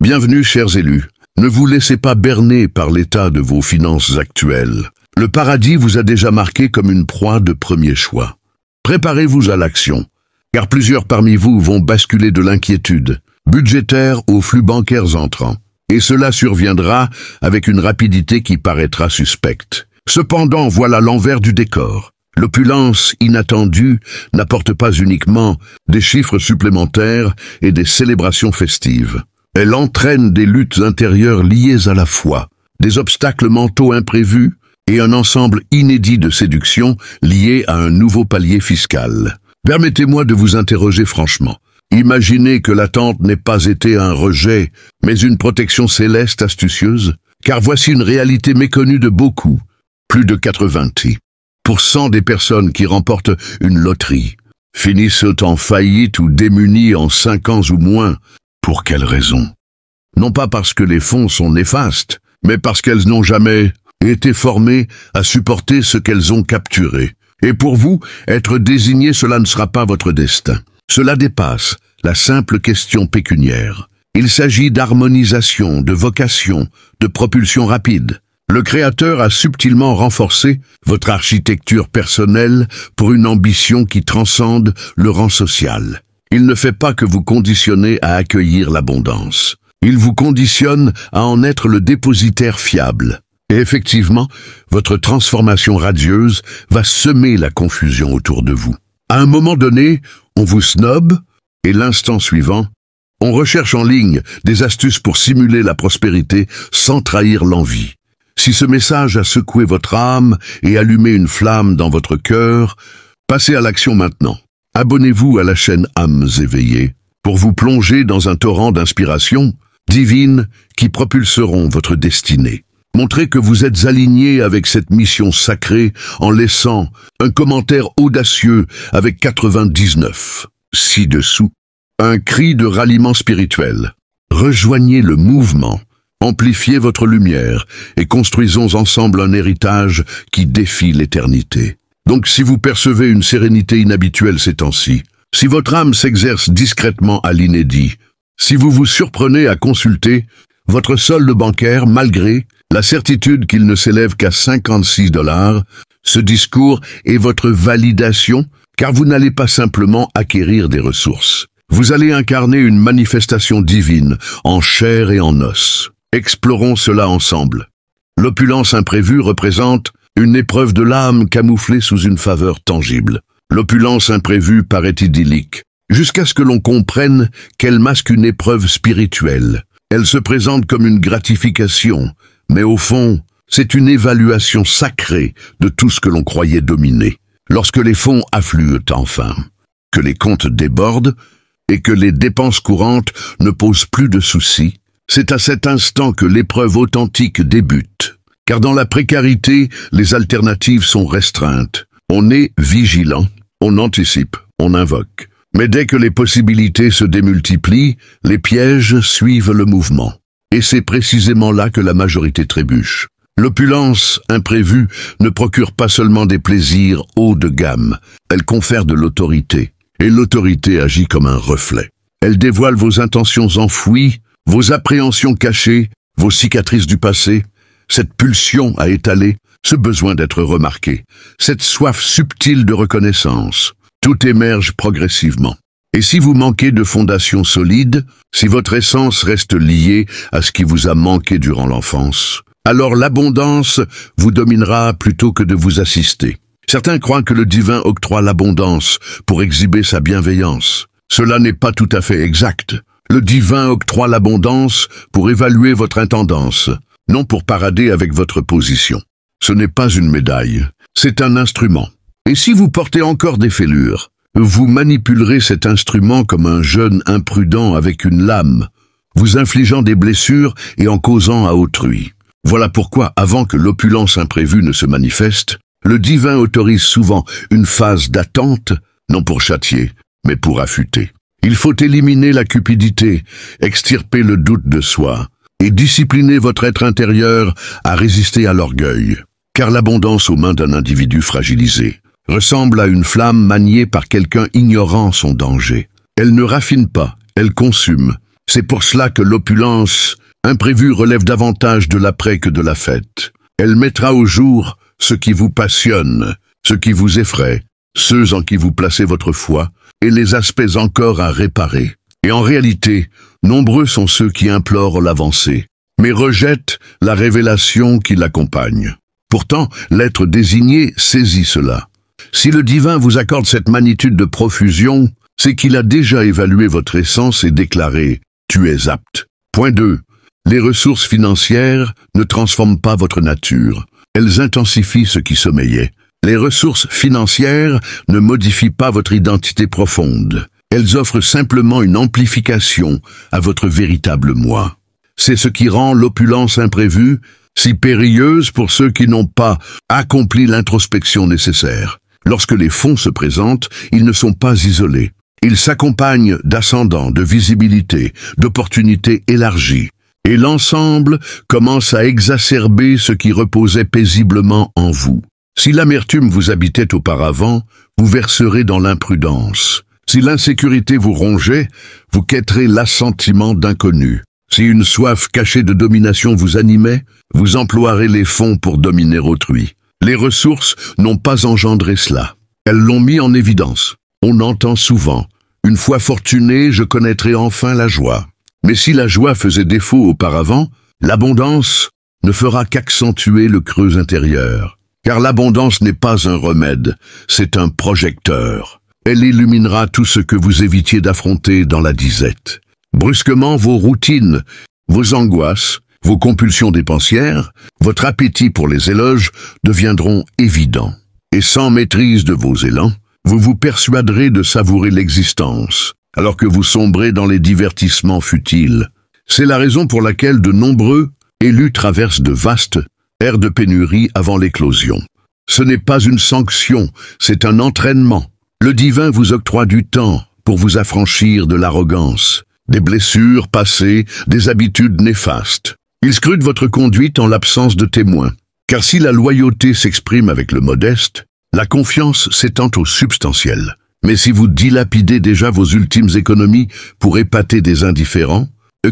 Bienvenue, chers élus. Ne vous laissez pas berner par l'état de vos finances actuelles. Le paradis vous a déjà marqué comme une proie de premier choix. Préparez-vous à l'action, car plusieurs parmi vous vont basculer de l'inquiétude budgétaire aux flux bancaires entrants. Et cela surviendra avec une rapidité qui paraîtra suspecte. Cependant, voilà l'envers du décor. L'opulence inattendue n'apporte pas uniquement des chiffres supplémentaires et des célébrations festives. Elle entraîne des luttes intérieures liées à la foi, des obstacles mentaux imprévus et un ensemble inédit de séductions liées à un nouveau palier fiscal. Permettez-moi de vous interroger franchement. Imaginez que l'attente n'ait pas été un rejet, mais une protection céleste astucieuse, car voici une réalité méconnue de beaucoup. Plus de 90% des personnes qui remportent une loterie finissent en faillite ou démunies en 5 ans ou moins. Pour quelle raison? Non pas parce que les fonds sont néfastes, mais parce qu'elles n'ont jamais été formées à supporter ce qu'elles ont capturé. Et pour vous, être désigné, cela ne sera pas votre destin. Cela dépasse la simple question pécuniaire. Il s'agit d'harmonisation, de vocation, de propulsion rapide. Le Créateur a subtilement renforcé votre architecture personnelle pour une ambition qui transcende le rang social. Il ne fait pas que vous conditionner à accueillir l'abondance. Il vous conditionne à en être le dépositaire fiable. Et effectivement, votre transformation radieuse va semer la confusion autour de vous. À un moment donné, on vous snobe, et l'instant suivant, on recherche en ligne des astuces pour simuler la prospérité sans trahir l'envie. Si ce message a secoué votre âme et allumé une flamme dans votre cœur, passez à l'action maintenant. Abonnez-vous à la chaîne Âmes éveillées pour vous plonger dans un torrent d'inspiration divine qui propulseront votre destinée. Montrez que vous êtes aligné avec cette mission sacrée en laissant un commentaire audacieux avec 99. Ci-dessous, un cri de ralliement spirituel. Rejoignez le mouvement, amplifiez votre lumière et construisons ensemble un héritage qui défie l'éternité. Donc si vous percevez une sérénité inhabituelle ces temps-ci, si votre âme s'exerce discrètement à l'inédit, si vous vous surprenez à consulter votre solde bancaire malgré la certitude qu'il ne s'élève qu'à 56 $, ce discours est votre validation car vous n'allez pas simplement acquérir des ressources. Vous allez incarner une manifestation divine en chair et en os. Explorons cela ensemble. L'opulence imprévue représente une épreuve de l'âme camouflée sous une faveur tangible. L'opulence imprévue paraît idyllique, jusqu'à ce que l'on comprenne qu'elle masque une épreuve spirituelle. Elle se présente comme une gratification, mais au fond, c'est une évaluation sacrée de tout ce que l'on croyait dominer. Lorsque les fonds affluent enfin, que les comptes débordent et que les dépenses courantes ne posent plus de soucis, c'est à cet instant que l'épreuve authentique débute. Car dans la précarité, les alternatives sont restreintes. On est vigilant, on anticipe, on invoque. Mais dès que les possibilités se démultiplient, les pièges suivent le mouvement. Et c'est précisément là que la majorité trébuche. L'opulence imprévue ne procure pas seulement des plaisirs haut de gamme, elle confère de l'autorité. Et l'autorité agit comme un reflet. Elle dévoile vos intentions enfouies, vos appréhensions cachées, vos cicatrices du passé, cette pulsion à étaler, ce besoin d'être remarqué, cette soif subtile de reconnaissance. Tout émerge progressivement. Et si vous manquez de fondation solide, si votre essence reste liée à ce qui vous a manqué durant l'enfance, alors l'abondance vous dominera plutôt que de vous assister. Certains croient que le divin octroie l'abondance pour exhiber sa bienveillance. Cela n'est pas tout à fait exact. Le divin octroie l'abondance pour évaluer votre intendance, non pour parader avec votre position. Ce n'est pas une médaille, c'est un instrument. Et si vous portez encore des fêlures, vous manipulerez cet instrument comme un jeune imprudent avec une lame, vous infligeant des blessures et en causant à autrui. Voilà pourquoi, avant que l'opulence imprévue ne se manifeste, le divin autorise souvent une phase d'attente, non pour châtier, mais pour affûter. Il faut éliminer la cupidité, extirper le doute de soi, et discipliner votre être intérieur à résister à l'orgueil. Car l'abondance aux mains d'un individu fragilisé ressemble à une flamme maniée par quelqu'un ignorant son danger. Elle ne raffine pas, elle consume. C'est pour cela que l'opulence imprévue relève davantage de l'après que de la fête. Elle mettra au jour ce qui vous passionne, ce qui vous effraie, ceux en qui vous placez votre foi, et les aspects encore à réparer. Et en réalité, nombreux sont ceux qui implorent l'avancée, mais rejettent la révélation qui l'accompagne. Pourtant, l'être désigné saisit cela. Si le divin vous accorde cette magnitude de profusion, c'est qu'il a déjà évalué votre essence et déclaré « tu es apte ». Point 2. Les ressources financières ne transforment pas votre nature. Elles intensifient ce qui sommeillait. Les ressources financières ne modifient pas votre identité profonde. Elles offrent simplement une amplification à votre véritable moi. C'est ce qui rend l'opulence imprévue si périlleuse pour ceux qui n'ont pas accompli l'introspection nécessaire. Lorsque les fonds se présentent, ils ne sont pas isolés. Ils s'accompagnent d'ascendants, de visibilité, d'opportunités élargies. Et l'ensemble commence à exacerber ce qui reposait paisiblement en vous. Si l'amertume vous habitait auparavant, vous verserez dans l'imprudence. Si l'insécurité vous rongeait, vous quêterez l'assentiment d'inconnu. Si une soif cachée de domination vous animait, vous emploierez les fonds pour dominer autrui. Les ressources n'ont pas engendré cela. Elles l'ont mis en évidence. On entend souvent « Une fois fortuné, je connaîtrai enfin la joie ». Mais si la joie faisait défaut auparavant, l'abondance ne fera qu'accentuer le creux intérieur. Car l'abondance n'est pas un remède, c'est un projecteur. Elle illuminera tout ce que vous évitiez d'affronter dans la disette. Brusquement, vos routines, vos angoisses, vos compulsions dépensières, votre appétit pour les éloges deviendront évidents. Et sans maîtrise de vos élans, vous vous persuaderez de savourer l'existence, alors que vous sombrez dans les divertissements futiles. C'est la raison pour laquelle de nombreux élus traversent de vastes ères de pénurie avant l'éclosion. Ce n'est pas une sanction, c'est un entraînement. Le divin vous octroie du temps pour vous affranchir de l'arrogance, des blessures passées, des habitudes néfastes. Il scrute votre conduite en l'absence de témoins. Car si la loyauté s'exprime avec le modeste, la confiance s'étend au substantiel. Mais si vous dilapidez déjà vos ultimes économies pour épater des indifférents,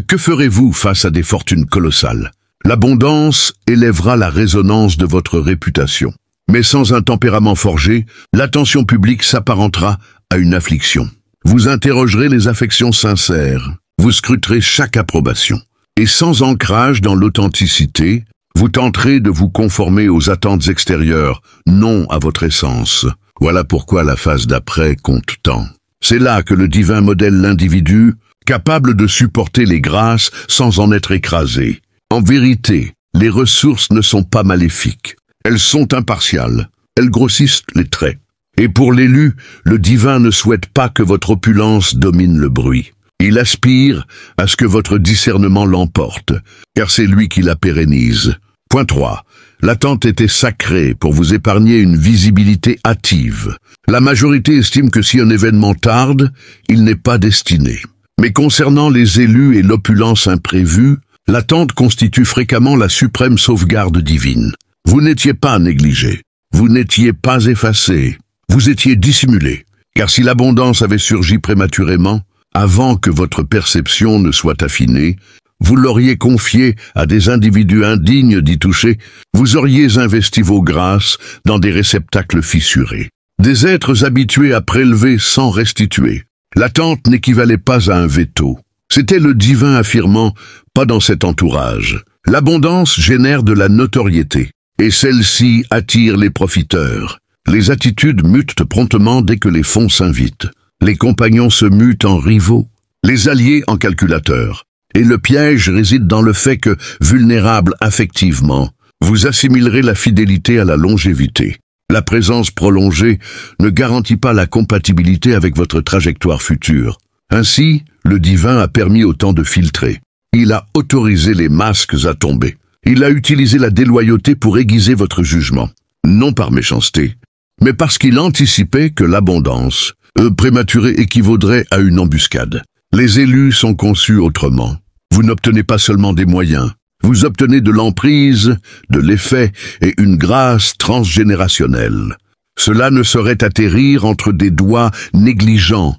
que ferez-vous face à des fortunes colossales? L'abondance élèvera la résonance de votre réputation. Mais sans un tempérament forgé, l'attention publique s'apparentera à une affliction. Vous interrogerez les affections sincères, vous scruterez chaque approbation. Et sans ancrage dans l'authenticité, vous tenterez de vous conformer aux attentes extérieures, non à votre essence. Voilà pourquoi la phase d'après compte tant. C'est là que le divin modèle l'individu, capable de supporter les grâces sans en être écrasé. En vérité, les ressources ne sont pas maléfiques. Elles sont impartiales. Elles grossissent les traits. Et pour l'élu, le divin ne souhaite pas que votre opulence domine le bruit. Il aspire à ce que votre discernement l'emporte, car c'est lui qui la pérennise. Point 3. L'attente était sacrée pour vous épargner une visibilité hâtive. La majorité estime que si un événement tarde, il n'est pas destiné. Mais concernant les élus et l'opulence imprévue, l'attente constitue fréquemment la suprême sauvegarde divine. Vous n'étiez pas négligé, vous n'étiez pas effacé, vous étiez dissimulé. Car si l'abondance avait surgi prématurément, avant que votre perception ne soit affinée, vous l'auriez confié à des individus indignes d'y toucher, vous auriez investi vos grâces dans des réceptacles fissurés. Des êtres habitués à prélever sans restituer. L'attente n'équivalait pas à un veto. C'était le divin affirmant « pas dans cet entourage ». L'abondance génère de la notoriété, et celle-ci attire les profiteurs. Les attitudes mutent promptement dès que les fonds s'invitent. Les compagnons se mutent en rivaux, les alliés en calculateurs. Et le piège réside dans le fait que, vulnérable affectivement, vous assimilerez la fidélité à la longévité. La présence prolongée ne garantit pas la compatibilité avec votre trajectoire future. Ainsi, le divin a permis au temps de filtrer. Il a autorisé les masques à tomber. Il a utilisé la déloyauté pour aiguiser votre jugement. Non par méchanceté, mais parce qu'il anticipait que l'abondance prématurée équivaudrait à une embuscade. Les élus sont conçus autrement. Vous n'obtenez pas seulement des moyens, vous obtenez de l'emprise, de l'effet et une grâce transgénérationnelle. Cela ne saurait atterrir entre des doigts négligents,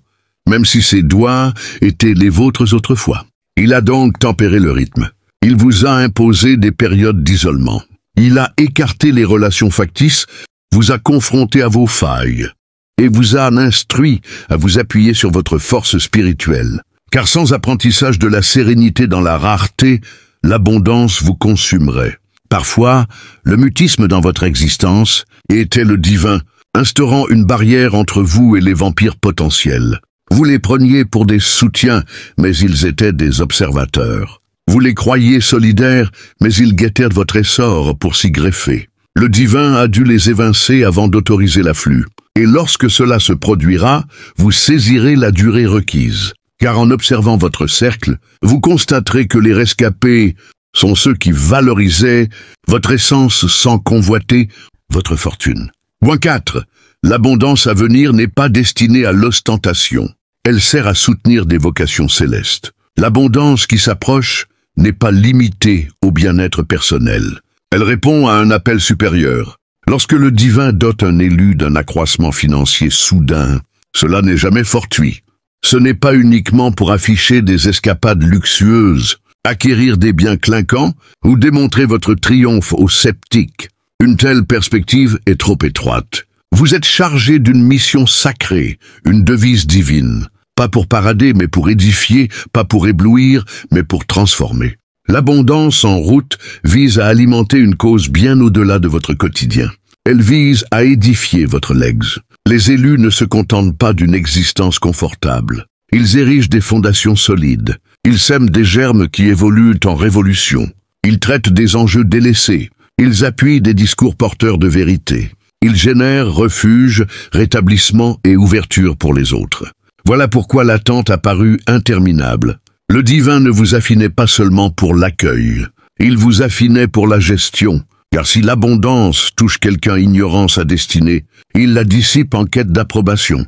même si ces doigts étaient les vôtres autrefois. Il a donc tempéré le rythme. Il vous a imposé des périodes d'isolement. Il a écarté les relations factices, vous a confronté à vos failles et vous a instruit à vous appuyer sur votre force spirituelle. Car sans apprentissage de la sérénité dans la rareté, l'abondance vous consumerait. Parfois, le mutisme dans votre existence était le divin, instaurant une barrière entre vous et les vampires potentiels. Vous les preniez pour des soutiens, mais ils étaient des observateurs. Vous les croyiez solidaires, mais ils guettaient votre essor pour s'y greffer. Le divin a dû les évincer avant d'autoriser l'afflux. Et lorsque cela se produira, vous saisirez la durée requise. Car en observant votre cercle, vous constaterez que les rescapés sont ceux qui valorisaient votre essence sans convoiter votre fortune. Point 4. L'abondance à venir n'est pas destinée à l'ostentation. Elle sert à soutenir des vocations célestes. L'abondance qui s'approche n'est pas limitée au bien-être personnel. Elle répond à un appel supérieur. Lorsque le divin dote un élu d'un accroissement financier soudain, cela n'est jamais fortuit. Ce n'est pas uniquement pour afficher des escapades luxueuses, acquérir des biens clinquants ou démontrer votre triomphe aux sceptiques. Une telle perspective est trop étroite. Vous êtes chargé d'une mission sacrée, une devise divine. Pas pour parader, mais pour édifier, pas pour éblouir, mais pour transformer. L'abondance en route vise à alimenter une cause bien au-delà de votre quotidien. Elle vise à édifier votre legs. Les élus ne se contentent pas d'une existence confortable. Ils érigent des fondations solides. Ils sèment des germes qui évoluent en révolution. Ils traitent des enjeux délaissés. Ils appuient des discours porteurs de vérité. Ils génèrent refuge, rétablissement et ouverture pour les autres. Voilà pourquoi l'attente a paru interminable. Le divin ne vous affinait pas seulement pour l'accueil. Il vous affinait pour la gestion. Car si l'abondance touche quelqu'un ignorant sa destinée, il la dissipe en quête d'approbation.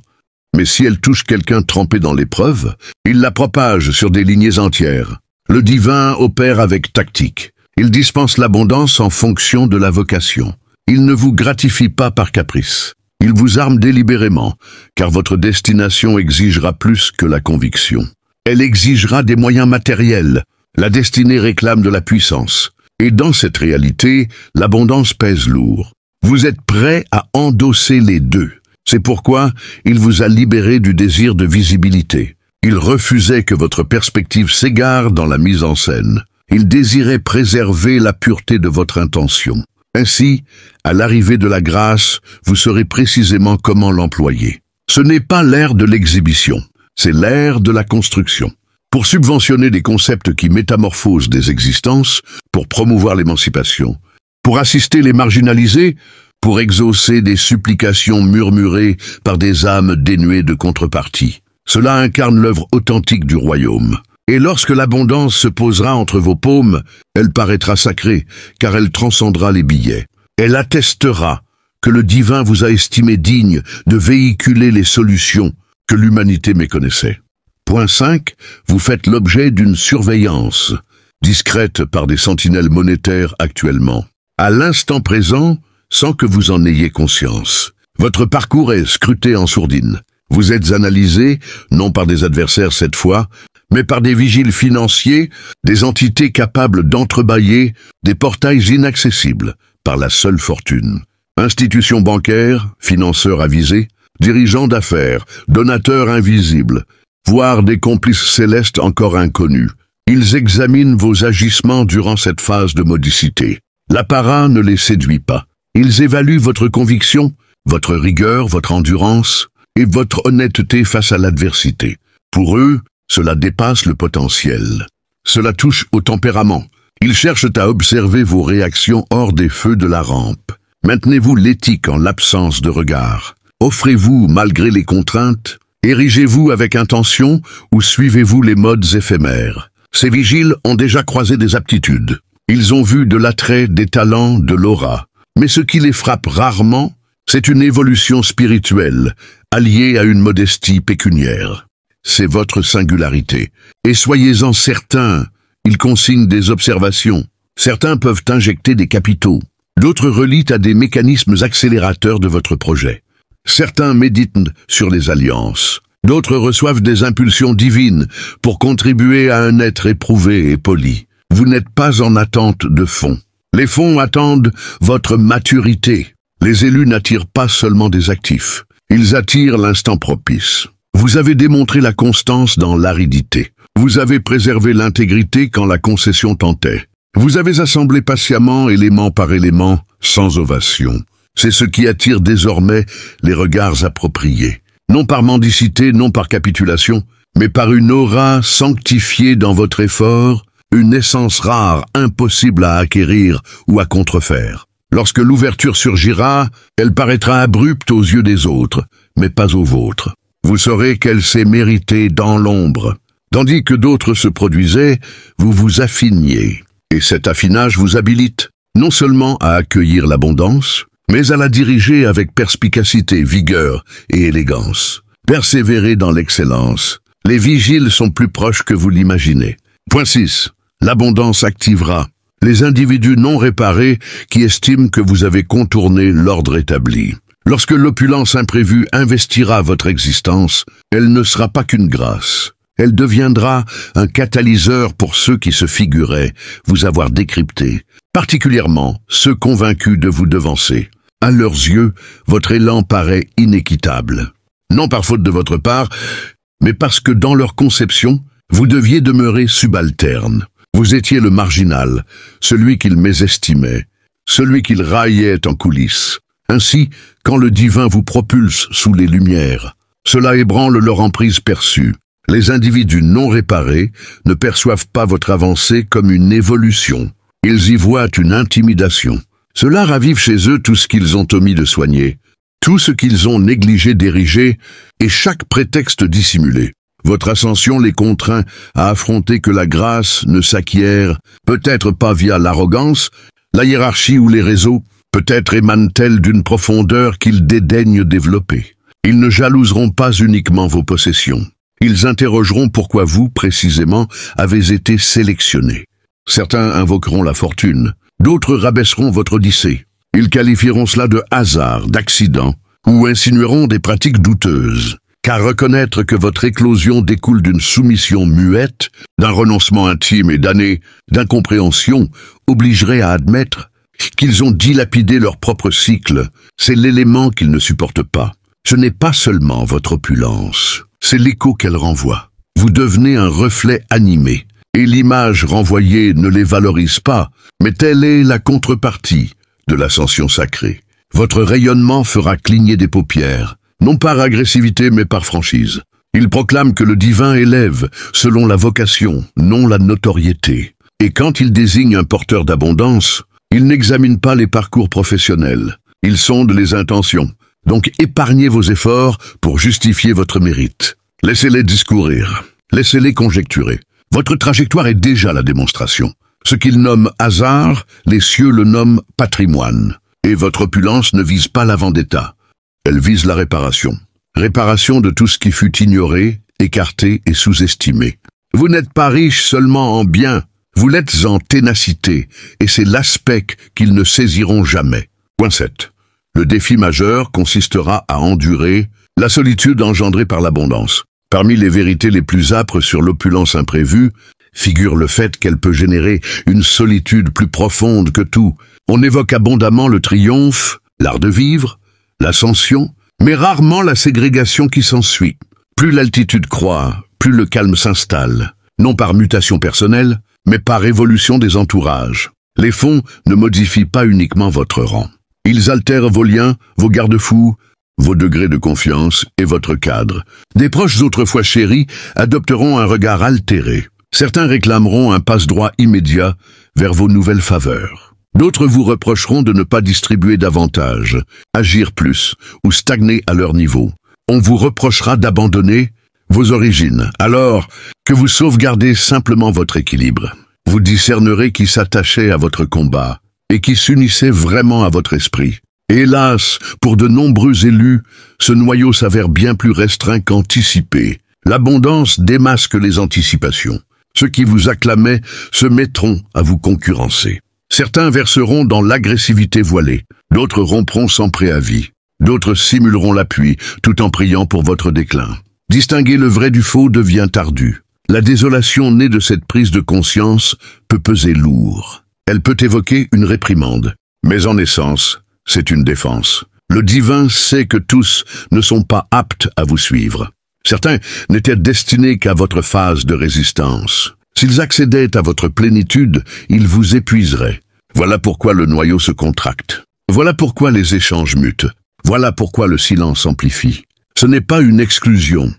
Mais si elle touche quelqu'un trempé dans l'épreuve, il la propage sur des lignées entières. Le divin opère avec tactique. Il dispense l'abondance en fonction de la vocation. Il ne vous gratifie pas par caprice. Il vous arme délibérément, car votre destination exigera plus que la conviction. Elle exigera des moyens matériels. La destinée réclame de la puissance. Et dans cette réalité, l'abondance pèse lourd. Vous êtes prêt à endosser les deux. C'est pourquoi il vous a libéré du désir de visibilité. Il refusait que votre perspective s'égare dans la mise en scène. Il désirait préserver la pureté de votre intention. Ainsi, à l'arrivée de la grâce, vous saurez précisément comment l'employer. Ce n'est pas l'ère de l'exhibition, c'est l'ère de la construction. Pour subventionner des concepts qui métamorphosent des existences, pour promouvoir l'émancipation, pour assister les marginalisés, pour exaucer des supplications murmurées par des âmes dénuées de contrepartie. Cela incarne l'œuvre authentique du royaume. Et lorsque l'abondance se posera entre vos paumes, elle paraîtra sacrée, car elle transcendra les billets. Elle attestera que le divin vous a estimé digne de véhiculer les solutions que l'humanité méconnaissait. Point 5. Vous faites l'objet d'une surveillance, discrète par des sentinelles monétaires actuellement. À l'instant présent, sans que vous en ayez conscience. Votre parcours est scruté en sourdine. Vous êtes analysé, non par des adversaires cette fois, mais par des vigiles financiers, des entités capables d'entrebâiller des portails inaccessibles par la seule fortune. Institutions bancaires, financeurs avisés, dirigeants d'affaires, donateurs invisibles, voire des complices célestes encore inconnus. Ils examinent vos agissements durant cette phase de modicité. L'apparat ne les séduit pas. Ils évaluent votre conviction, votre rigueur, votre endurance et votre honnêteté face à l'adversité. Pour eux, cela dépasse le potentiel. Cela touche au tempérament. Ils cherchent à observer vos réactions hors des feux de la rampe. Maintenez-vous l'éthique en l'absence de regard. Offrez-vous malgré les contraintes. Érigez-vous avec intention ou suivez-vous les modes éphémères. Ces vigiles ont déjà croisé des aptitudes. Ils ont vu de l'attrait, des talents, de l'aura. Mais ce qui les frappe rarement, c'est une évolution spirituelle, alliée à une modestie pécuniaire. C'est votre singularité. Et soyez-en certains, ils consignent des observations. Certains peuvent injecter des capitaux. D'autres relient à des mécanismes accélérateurs de votre projet. Certains méditent sur les alliances. D'autres reçoivent des impulsions divines pour contribuer à un être éprouvé et poli. Vous n'êtes pas en attente de fonds. Les fonds attendent votre maturité. Les élus n'attirent pas seulement des actifs. Ils attirent l'instant propice. Vous avez démontré la constance dans l'aridité. Vous avez préservé l'intégrité quand la concession tentait. Vous avez assemblé patiemment élément par élément, sans ovation. C'est ce qui attire désormais les regards appropriés. Non par mendicité, non par capitulation, mais par une aura sanctifiée dans votre effort, une essence rare, impossible à acquérir ou à contrefaire. Lorsque l'ouverture surgira, elle paraîtra abrupte aux yeux des autres, mais pas aux vôtres. Vous saurez qu'elle s'est méritée dans l'ombre. Tandis que d'autres se produisaient, vous vous affiniez. Et cet affinage vous habilite, non seulement à accueillir l'abondance, mais à la diriger avec perspicacité, vigueur et élégance. Persévérez dans l'excellence. Les vigiles sont plus proches que vous l'imaginez. Point 6. L'abondance activera les individus non réparés qui estiment que vous avez contourné l'ordre établi. Lorsque l'opulence imprévue investira votre existence, elle ne sera pas qu'une grâce. Elle deviendra un catalyseur pour ceux qui se figuraient vous avoir décrypté, particulièrement ceux convaincus de vous devancer. À leurs yeux, votre élan paraît inéquitable. Non par faute de votre part, mais parce que dans leur conception, vous deviez demeurer subalterne. Vous étiez le marginal, celui qu'ils mésestimaient, celui qu'ils raillaient en coulisses. Ainsi, quand le divin vous propulse sous les lumières, cela ébranle leur emprise perçue. Les individus non réparés ne perçoivent pas votre avancée comme une évolution. Ils y voient une intimidation. Cela ravive chez eux tout ce qu'ils ont omis de soigner, tout ce qu'ils ont négligé d'ériger et chaque prétexte dissimulé. Votre ascension les contraint à affronter que la grâce ne s'acquiert, peut-être pas via l'arrogance, la hiérarchie ou les réseaux, peut-être émane-t-elle d'une profondeur qu'ils dédaignent développer. Ils ne jalouseront pas uniquement vos possessions. Ils interrogeront pourquoi vous, précisément, avez été sélectionné. Certains invoqueront la fortune, d'autres rabaisseront votre odyssée. Ils qualifieront cela de hasard, d'accident, ou insinueront des pratiques douteuses. Car reconnaître que votre éclosion découle d'une soumission muette, d'un renoncement intime et d'années d'incompréhension, obligerait à admettre qu'ils ont dilapidé leur propre cycle. C'est l'élément qu'ils ne supportent pas. Ce n'est pas seulement votre opulence, c'est l'écho qu'elle renvoie. Vous devenez un reflet animé, et l'image renvoyée ne les valorise pas, mais telle est la contrepartie de l'ascension sacrée. Votre rayonnement fera cligner des paupières, non par agressivité mais par franchise. Il proclame que le divin élève selon la vocation, non la notoriété. Et quand il désigne un porteur d'abondance, il n'examine pas les parcours professionnels. Il sonde les intentions. Donc épargnez vos efforts pour justifier votre mérite. Laissez-les discourir. Laissez-les conjecturer. Votre trajectoire est déjà la démonstration. Ce qu'ils nomment hasard, les cieux le nomment patrimoine. Et votre opulence ne vise pas la vendetta. Elle vise la réparation. Réparation de tout ce qui fut ignoré, écarté et sous-estimé. Vous n'êtes pas riche seulement en biens, vous l'êtes en ténacité, et c'est l'aspect qu'ils ne saisiront jamais. Point 7. Le défi majeur consistera à endurer la solitude engendrée par l'abondance. Parmi les vérités les plus âpres sur l'opulence imprévue, figure le fait qu'elle peut générer une solitude plus profonde que tout. On évoque abondamment le triomphe, l'art de vivre, l'ascension, mais rarement la ségrégation qui s'ensuit. Plus l'altitude croît, plus le calme s'installe, non par mutation personnelle, mais par évolution des entourages. Les fonds ne modifient pas uniquement votre rang. Ils altèrent vos liens, vos garde-fous, vos degrés de confiance et votre cadre. Des proches autrefois chéris adopteront un regard altéré. Certains réclameront un passe-droit immédiat vers vos nouvelles faveurs. D'autres vous reprocheront de ne pas distribuer davantage, agir plus ou stagner à leur niveau. On vous reprochera d'abandonner vos origines, alors que vous sauvegardez simplement votre équilibre. Vous discernerez qui s'attachait à votre combat et qui s'unissait vraiment à votre esprit. Et hélas, pour de nombreux élus, ce noyau s'avère bien plus restreint qu'anticipé. L'abondance démasque les anticipations. Ceux qui vous acclamaient se mettront à vous concurrencer. Certains verseront dans l'agressivité voilée, d'autres rompront sans préavis, d'autres simuleront l'appui tout en priant pour votre déclin. Distinguer le vrai du faux devient ardu. La désolation née de cette prise de conscience peut peser lourd. Elle peut évoquer une réprimande, mais en essence, c'est une défense. Le divin sait que tous ne sont pas aptes à vous suivre. Certains n'étaient destinés qu'à votre phase de résistance. S'ils accédaient à votre plénitude, ils vous épuiseraient. Voilà pourquoi le noyau se contracte. Voilà pourquoi les échanges mutent. Voilà pourquoi le silence amplifie. Ce n'est pas une exclusion,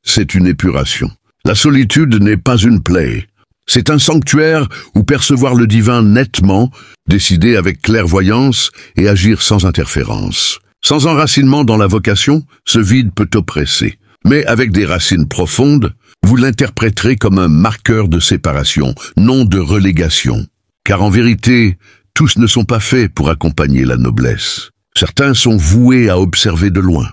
c'est une épuration. La solitude n'est pas une plaie. C'est un sanctuaire où percevoir le divin nettement, décider avec clairvoyance et agir sans interférence. Sans enracinement dans la vocation, ce vide peut oppresser. Mais avec des racines profondes, vous l'interpréterez comme un marqueur de séparation, non de relégation. Car en vérité, tous ne sont pas faits pour accompagner la noblesse. Certains sont voués à observer de loin.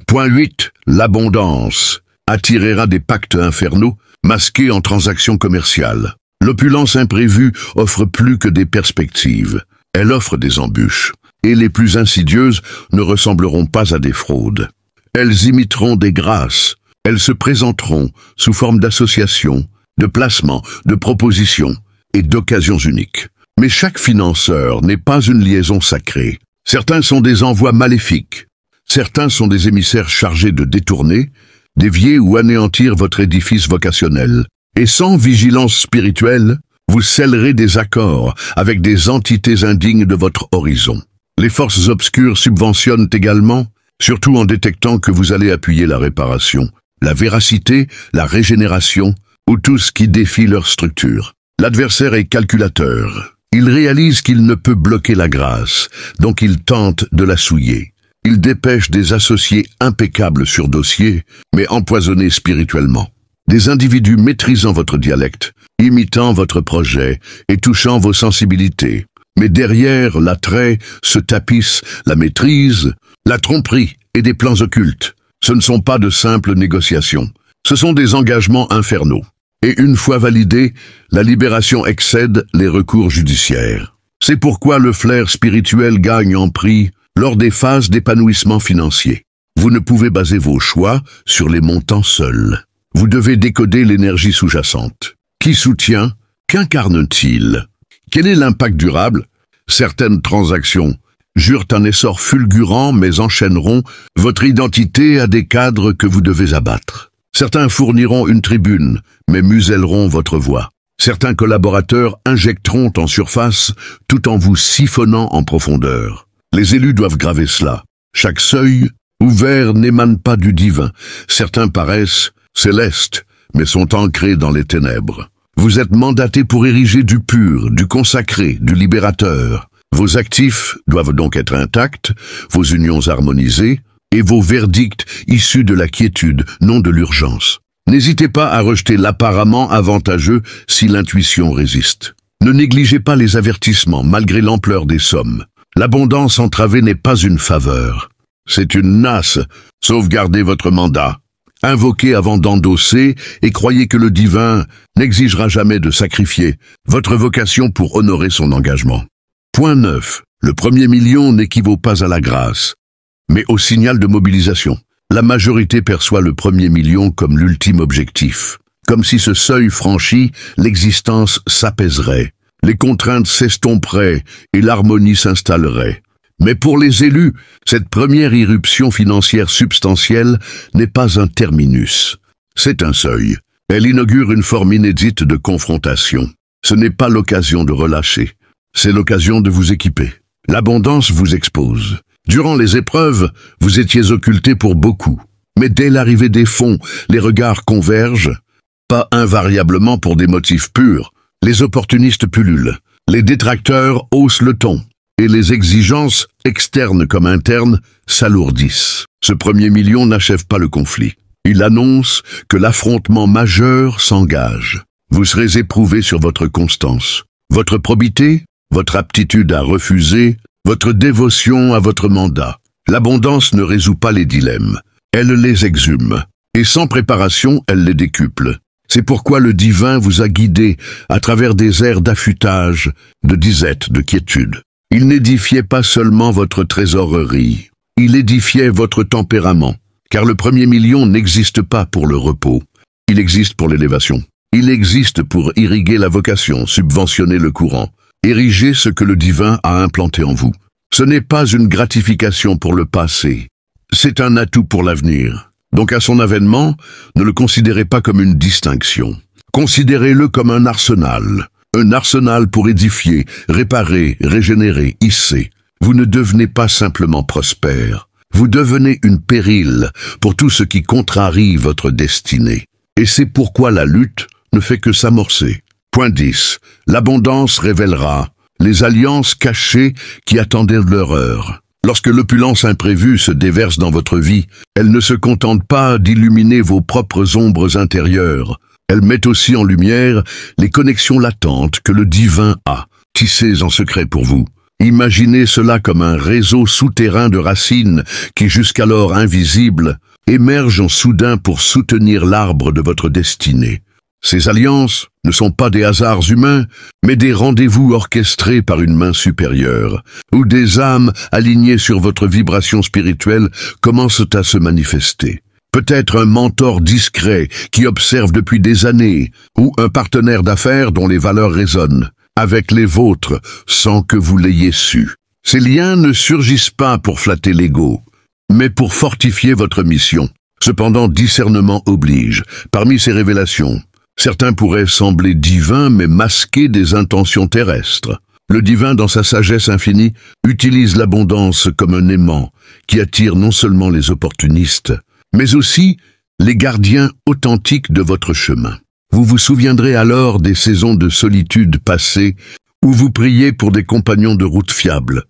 Point 8. L'abondance attirera des pactes infernaux, masqués en transactions commerciales. L'opulence imprévue offre plus que des perspectives. Elle offre des embûches. Et les plus insidieuses ne ressembleront pas à des fraudes. Elles imiteront des grâces. Elles se présenteront sous forme d'associations, de placements, de propositions et d'occasions uniques. Mais chaque financeur n'est pas une liaison sacrée. Certains sont des envois maléfiques. Certains sont des émissaires chargés de détourner, dévier ou anéantir votre édifice vocationnel. Et sans vigilance spirituelle, vous scellerez des accords avec des entités indignes de votre horizon. Les forces obscures subventionnent également, surtout en détectant que vous allez appuyer la réparation, la véracité, la régénération, ou tout ce qui défie leur structure. L'adversaire est calculateur. Il réalise qu'il ne peut bloquer la grâce, donc il tente de la souiller. Il dépêche des associés impeccables sur dossier, mais empoisonnés spirituellement. Des individus maîtrisant votre dialecte, imitant votre projet et touchant vos sensibilités. Mais derrière l'attrait se tapissent la maîtrise, la tromperie et des plans occultes. Ce ne sont pas de simples négociations. Ce sont des engagements infernaux. Et une fois validés, la libération excède les recours judiciaires. C'est pourquoi le flair spirituel gagne en prix lors des phases d'épanouissement financier. Vous ne pouvez baser vos choix sur les montants seuls. Vous devez décoder l'énergie sous-jacente. Qui soutient? Qu'incarne-t-il? Quel est l'impact durable? Certaines transactions jurent un essor fulgurant mais enchaîneront votre identité à des cadres que vous devez abattre. Certains fourniront une tribune, mais muselleront votre voix. Certains collaborateurs injecteront en surface tout en vous siphonnant en profondeur. Les élus doivent graver cela. Chaque seuil ouvert n'émane pas du divin. Certains paraissent célestes, mais sont ancrés dans les ténèbres. Vous êtes mandaté pour ériger du pur, du consacré, du libérateur. Vos actifs doivent donc être intacts, vos unions harmonisées, et vos verdicts issus de la quiétude, non de l'urgence. N'hésitez pas à rejeter l'apparemment avantageux si l'intuition résiste. Ne négligez pas les avertissements malgré l'ampleur des sommes. L'abondance entravée n'est pas une faveur. C'est une nasse. Sauvegardez votre mandat. Invoquez avant d'endosser et croyez que le divin n'exigera jamais de sacrifier votre vocation pour honorer son engagement. Point 9. Le premier million n'équivaut pas à la grâce, mais au signal de mobilisation. La majorité perçoit le premier million comme l'ultime objectif. Comme si ce seuil franchi, l'existence s'apaiserait, les contraintes s'estomperaient et l'harmonie s'installerait. Mais pour les élus, cette première irruption financière substantielle n'est pas un terminus. C'est un seuil. Elle inaugure une forme inédite de confrontation. Ce n'est pas l'occasion de relâcher. C'est l'occasion de vous équiper. L'abondance vous expose. Durant les épreuves, vous étiez occulté pour beaucoup. Mais dès l'arrivée des fonds, les regards convergent, pas invariablement pour des motifs purs. Les opportunistes pullulent. Les détracteurs haussent le ton. Et les exigences, externes comme internes, s'alourdissent. Ce premier million n'achève pas le conflit. Il annonce que l'affrontement majeur s'engage. Vous serez éprouvé sur votre constance, votre probité, votre aptitude à refuser, votre dévotion à votre mandat. L'abondance ne résout pas les dilemmes. Elle les exhume. Et sans préparation, elle les décuple. C'est pourquoi le divin vous a guidé à travers des airs d'affûtage, de disette, de quiétude. Il n'édifiait pas seulement votre trésorerie, il édifiait votre tempérament. car le premier million n'existe pas pour le repos. Il existe pour l'élévation. Il existe pour irriguer la vocation, subventionner le courant, ériger ce que le divin a implanté en vous. Ce n'est pas une gratification pour le passé, c'est un atout pour l'avenir. Donc à son avènement, ne le considérez pas comme une distinction. Considérez-le comme un arsenal pour édifier, réparer, régénérer, hisser. Vous ne devenez pas simplement prospère, vous devenez une pérille pour tout ce qui contrarie votre destinée. Et c'est pourquoi la lutte ne fait que s'amorcer. Point 10. L'abondance révélera les alliances cachées qui attendaient leur heure. Lorsque l'opulence imprévue se déverse dans votre vie, elle ne se contente pas d'illuminer vos propres ombres intérieures. Elle met aussi en lumière les connexions latentes que le divin a, tissées en secret pour vous. Imaginez cela comme un réseau souterrain de racines qui, jusqu'alors invisibles, émergent soudain pour soutenir l'arbre de votre destinée. Ces alliances ne sont pas des hasards humains, mais des rendez-vous orchestrés par une main supérieure, où des âmes alignées sur votre vibration spirituelle commencent à se manifester. Peut-être un mentor discret qui observe depuis des années, ou un partenaire d'affaires dont les valeurs résonnent avec les vôtres sans que vous l'ayez su. Ces liens ne surgissent pas pour flatter l'ego, mais pour fortifier votre mission. Cependant, discernement oblige. Parmi ces révélations, certains pourraient sembler divins mais masquer des intentions terrestres. Le divin, dans sa sagesse infinie, utilise l'abondance comme un aimant qui attire non seulement les opportunistes, mais aussi les gardiens authentiques de votre chemin. Vous vous souviendrez alors des saisons de solitude passées où vous priez pour des compagnons de route fiables.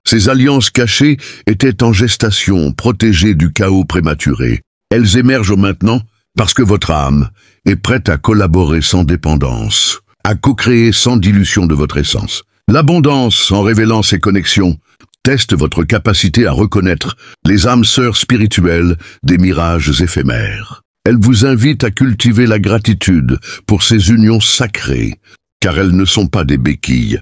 Ces alliances cachées étaient en gestation, protégées du chaos prématuré. Elles émergent maintenant parce que votre âme est prête à collaborer sans dépendance, à co-créer sans dilution de votre essence. L'abondance, en révélant ces connexions, teste votre capacité à reconnaître les âmes sœurs spirituelles des mirages éphémères. Elle vous invite à cultiver la gratitude pour ces unions sacrées, car elles ne sont pas des béquilles,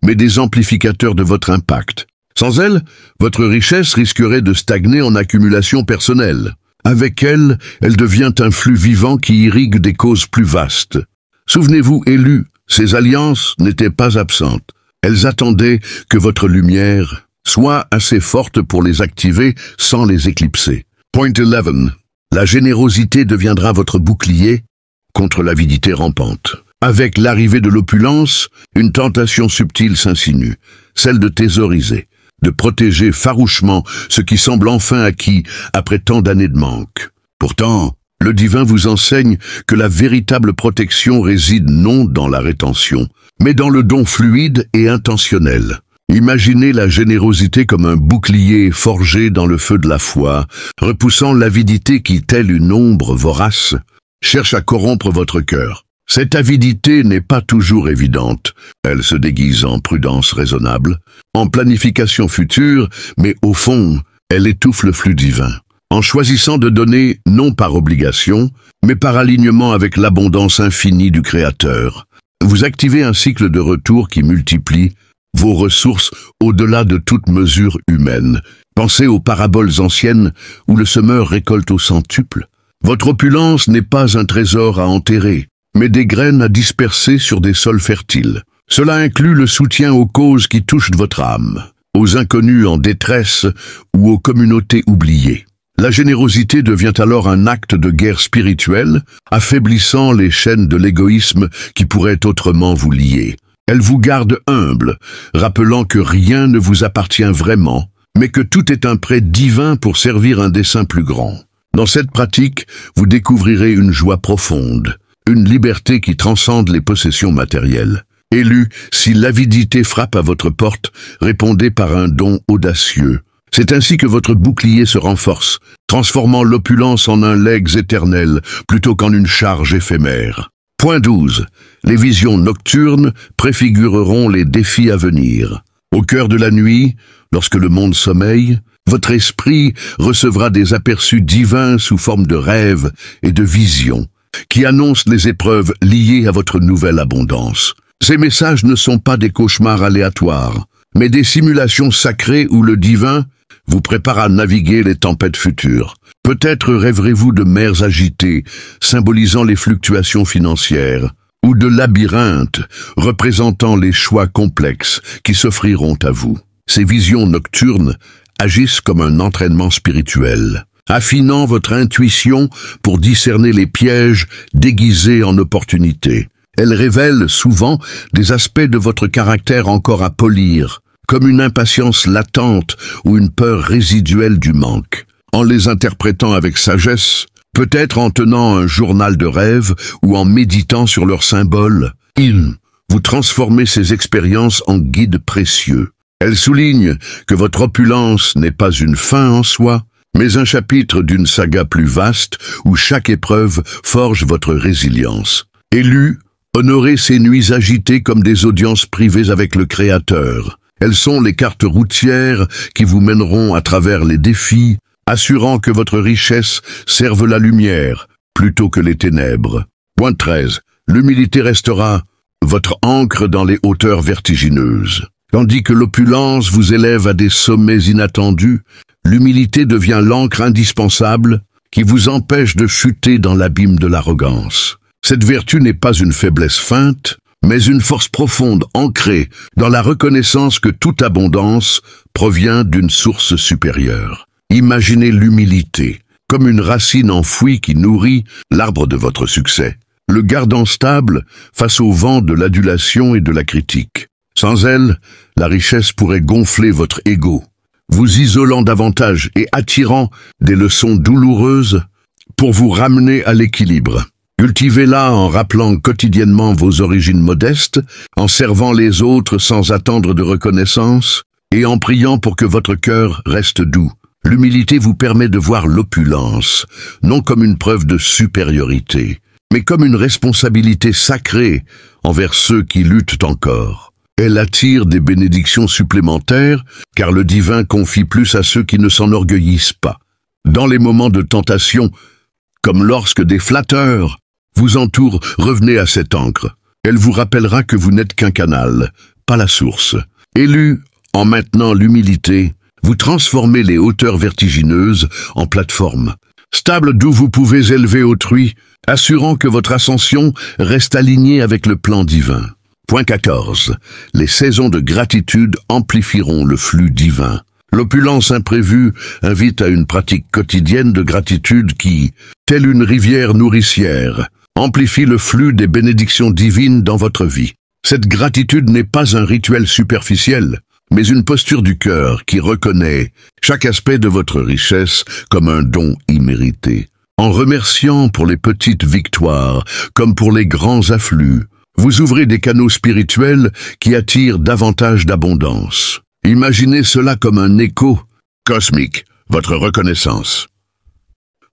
mais des amplificateurs de votre impact. Sans elles, votre richesse risquerait de stagner en accumulation personnelle. Avec elle, elle devient un flux vivant qui irrigue des causes plus vastes. Souvenez-vous, élus, ces alliances n'étaient pas absentes. Elles attendaient que votre lumière soit assez forte pour les activer sans les éclipser. Point 11. La générosité deviendra votre bouclier contre l'avidité rampante. Avec l'arrivée de l'opulence, une tentation subtile s'insinue, celle de thésauriser, de protéger farouchement ce qui semble enfin acquis après tant d'années de manque. Pourtant, le divin vous enseigne que la véritable protection réside non dans la rétention, mais dans le don fluide et intentionnel. Imaginez la générosité comme un bouclier forgé dans le feu de la foi, repoussant l'avidité qui, telle une ombre vorace, cherche à corrompre votre cœur. Cette avidité n'est pas toujours évidente. Elle se déguise en prudence raisonnable, en planification future, mais au fond, elle étouffe le flux divin. En choisissant de donner non par obligation, mais par alignement avec l'abondance infinie du Créateur, vous activez un cycle de retour qui multiplie vos ressources au-delà de toute mesure humaine. Pensez aux paraboles anciennes où le semeur récolte au centuple. Votre opulence n'est pas un trésor à enterrer, mais des graines à disperser sur des sols fertiles. Cela inclut le soutien aux causes qui touchent votre âme, aux inconnus en détresse ou aux communautés oubliées. La générosité devient alors un acte de guerre spirituelle, affaiblissant les chaînes de l'égoïsme qui pourraient autrement vous lier. Elle vous garde humble, rappelant que rien ne vous appartient vraiment, mais que tout est un prêt divin pour servir un dessein plus grand. Dans cette pratique, vous découvrirez une joie profonde, une liberté qui transcende les possessions matérielles. Élu, si l'avidité frappe à votre porte, répondez par un don audacieux. C'est ainsi que votre bouclier se renforce, transformant l'opulence en un legs éternel plutôt qu'en une charge éphémère. Point 12. Les visions nocturnes préfigureront les défis à venir. Au cœur de la nuit, lorsque le monde sommeille, votre esprit recevra des aperçus divins sous forme de rêves et de visions, qui annoncent les épreuves liées à votre nouvelle abondance. Ces messages ne sont pas des cauchemars aléatoires, mais des simulations sacrées où le divin vous prépare à naviguer les tempêtes futures. Peut-être rêverez-vous de mers agitées, symbolisant les fluctuations financières, ou de labyrinthes, représentant les choix complexes qui s'offriront à vous. Ces visions nocturnes agissent comme un entraînement spirituel, affinant votre intuition pour discerner les pièges déguisés en opportunités. Elles révèlent souvent des aspects de votre caractère encore à polir, comme une impatience latente ou une peur résiduelle du manque. En les interprétant avec sagesse, peut-être en tenant un journal de rêve ou en méditant sur leurs symboles, vous transformez ces expériences en guides précieux. Elles soulignent que votre opulence n'est pas une fin en soi, mais un chapitre d'une saga plus vaste où chaque épreuve forge votre résilience. Élus, honorez ces nuits agitées comme des audiences privées avec le Créateur. Elles sont les cartes routières qui vous mèneront à travers les défis, assurant que votre richesse serve la lumière plutôt que les ténèbres. Point 13. L'humilité restera votre ancre dans les hauteurs vertigineuses. Tandis que l'opulence vous élève à des sommets inattendus, l'humilité devient l'ancre indispensable qui vous empêche de chuter dans l'abîme de l'arrogance. Cette vertu n'est pas une faiblesse feinte, mais une force profonde ancrée dans la reconnaissance que toute abondance provient d'une source supérieure. Imaginez l'humilité comme une racine enfouie qui nourrit l'arbre de votre succès, le gardant stable face au vent de l'adulation et de la critique. Sans elle, la richesse pourrait gonfler votre ego, vous isolant davantage et attirant des leçons douloureuses pour vous ramener à l'équilibre. Cultivez-la en rappelant quotidiennement vos origines modestes, en servant les autres sans attendre de reconnaissance et en priant pour que votre cœur reste doux. L'humilité vous permet de voir l'opulence, non comme une preuve de supériorité, mais comme une responsabilité sacrée envers ceux qui luttent encore. Elle attire des bénédictions supplémentaires, car le divin confie plus à ceux qui ne s'enorgueillissent pas. Dans les moments de tentation, comme lorsque des flatteurs vous entourent, revenez à cette ancre. Elle vous rappellera que vous n'êtes qu'un canal, pas la source. Élu en maintenant l'humilité, vous transformez les hauteurs vertigineuses en plateforme, stable d'où vous pouvez élever autrui, assurant que votre ascension reste alignée avec le plan divin. Point 14. Les saisons de gratitude amplifieront le flux divin. L'opulence imprévue invite à une pratique quotidienne de gratitude qui, telle une rivière nourricière, amplifie le flux des bénédictions divines dans votre vie. Cette gratitude n'est pas un rituel superficiel, mais une posture du cœur qui reconnaît chaque aspect de votre richesse comme un don immérité. En remerciant pour les petites victoires comme pour les grands afflux, vous ouvrez des canaux spirituels qui attirent davantage d'abondance. Imaginez cela comme un écho cosmique, votre reconnaissance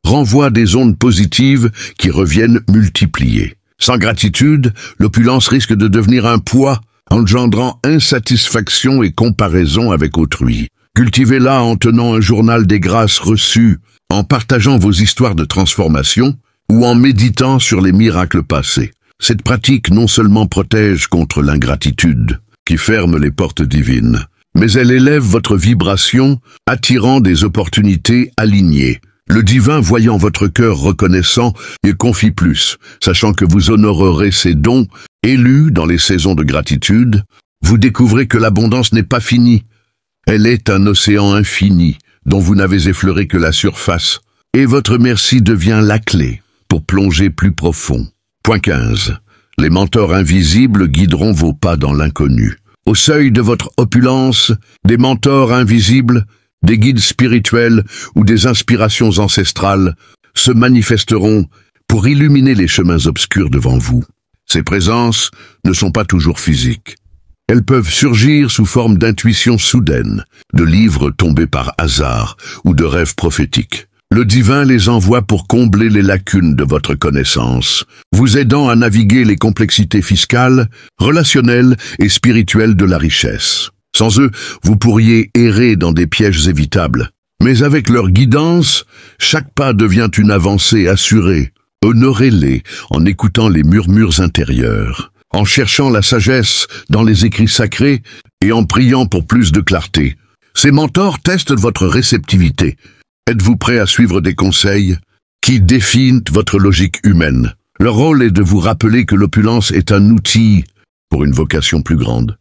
renvoie des ondes positives qui reviennent multipliées. Sans gratitude, l'opulence risque de devenir un poids, engendrant insatisfaction et comparaison avec autrui. Cultivez-la en tenant un journal des grâces reçues, en partageant vos histoires de transformation ou en méditant sur les miracles passés. Cette pratique non seulement protège contre l'ingratitude, qui ferme les portes divines, mais elle élève votre vibration, attirant des opportunités alignées. Le divin, voyant votre cœur reconnaissant, y confie plus, sachant que vous honorerez ses dons. Élus dans les saisons de gratitude, vous découvrez que l'abondance n'est pas finie. Elle est un océan infini, dont vous n'avez effleuré que la surface, et votre merci devient la clé pour plonger plus profond. Point 15. Les mentors invisibles guideront vos pas dans l'inconnu. Au seuil de votre opulence, des mentors invisibles, des guides spirituels ou des inspirations ancestrales se manifesteront pour illuminer les chemins obscurs devant vous. Ces présences ne sont pas toujours physiques. Elles peuvent surgir sous forme d'intuitions soudaines, de livres tombés par hasard ou de rêves prophétiques. Le divin les envoie pour combler les lacunes de votre connaissance, vous aidant à naviguer les complexités fiscales, relationnelles et spirituelles de la richesse. Sans eux, vous pourriez errer dans des pièges évitables. Mais avec leur guidance, chaque pas devient une avancée assurée. Honorez-les en écoutant les murmures intérieurs, en cherchant la sagesse dans les écrits sacrés et en priant pour plus de clarté. Ces mentors testent votre réceptivité, Êtes-vous prêt à suivre des conseils qui défient votre logique humaine? Leur rôle est de vous rappeler que l'opulence est un outil pour une vocation plus grande,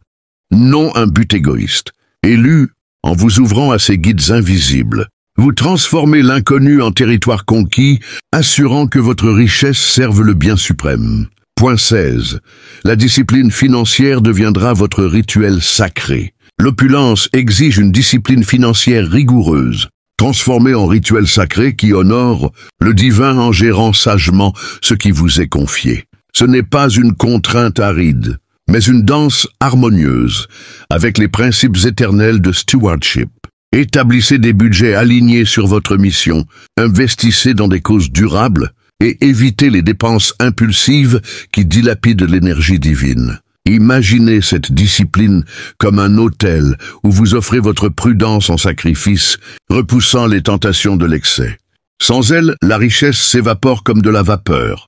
non un but égoïste. Élu, en vous ouvrant à ces guides invisibles, vous transformez l'inconnu en territoire conquis, assurant que votre richesse serve le bien suprême. Point 16. La discipline financière deviendra votre rituel sacré. L'opulence exige une discipline financière rigoureuse, transformée en rituel sacré qui honore le divin en gérant sagement ce qui vous est confié. Ce n'est pas une contrainte aride, mais une danse harmonieuse avec les principes éternels de stewardship. Établissez des budgets alignés sur votre mission, investissez dans des causes durables et évitez les dépenses impulsives qui dilapident l'énergie divine. Imaginez cette discipline comme un autel où vous offrez votre prudence en sacrifice, repoussant les tentations de l'excès. Sans elle, la richesse s'évapore comme de la vapeur.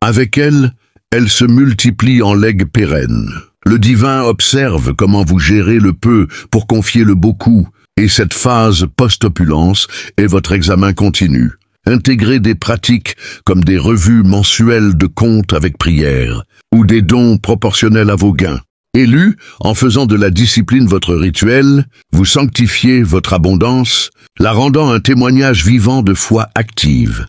Avec elle, elle se multiplie en legs pérennes. Le divin observe comment vous gérez le peu pour confier le beaucoup, et cette phase post-opulence est votre examen continu. Intégrez des pratiques comme des revues mensuelles de comptes avec prière, ou des dons proportionnels à vos gains. Élu, en faisant de la discipline votre rituel, vous sanctifiez votre abondance, la rendant un témoignage vivant de foi active.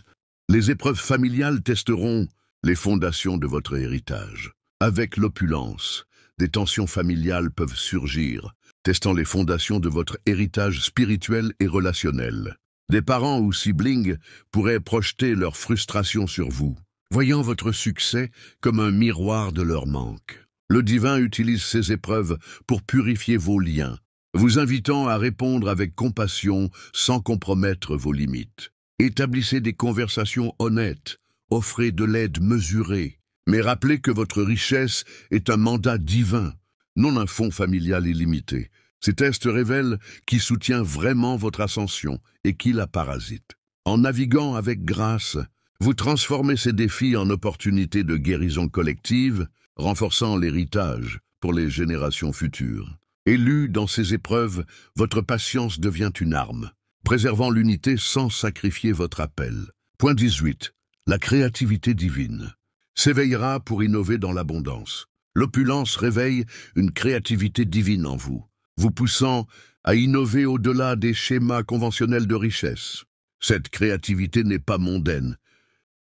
Les épreuves familiales testeront les fondations de votre héritage. Avec l'opulence, des tensions familiales peuvent surgir, testant les fondations de votre héritage spirituel et relationnel. Des parents ou siblings pourraient projeter leur frustration sur vous, voyant votre succès comme un miroir de leur manque. Le divin utilise ces épreuves pour purifier vos liens, vous invitant à répondre avec compassion sans compromettre vos limites. Établissez des conversations honnêtes, offrez de l'aide mesurée, mais rappelez que votre richesse est un mandat divin, non un fonds familial illimité. Ces tests révèlent qui soutient vraiment votre ascension et qui la parasite. En naviguant avec grâce, vous transformez ces défis en opportunités de guérison collective, renforçant l'héritage pour les générations futures. Élu dans ces épreuves, votre patience devient une arme, préservant l'unité sans sacrifier votre appel. Point 18. La créativité divine s'éveillera pour innover dans l'abondance. L'opulence réveille une créativité divine en vous, vous poussant à innover au-delà des schémas conventionnels de richesse. Cette créativité n'est pas mondaine,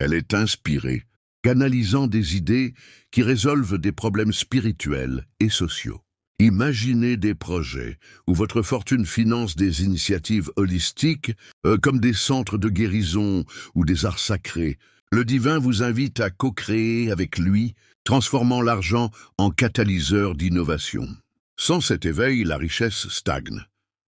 elle est inspirée, canalisant des idées qui résolvent des problèmes spirituels et sociaux. Imaginez des projets où votre fortune finance des initiatives holistiques, comme des centres de guérison ou des arts sacrés. Le divin vous invite à co-créer avec lui, transformant l'argent en catalyseur d'innovation. Sans cet éveil, la richesse stagne.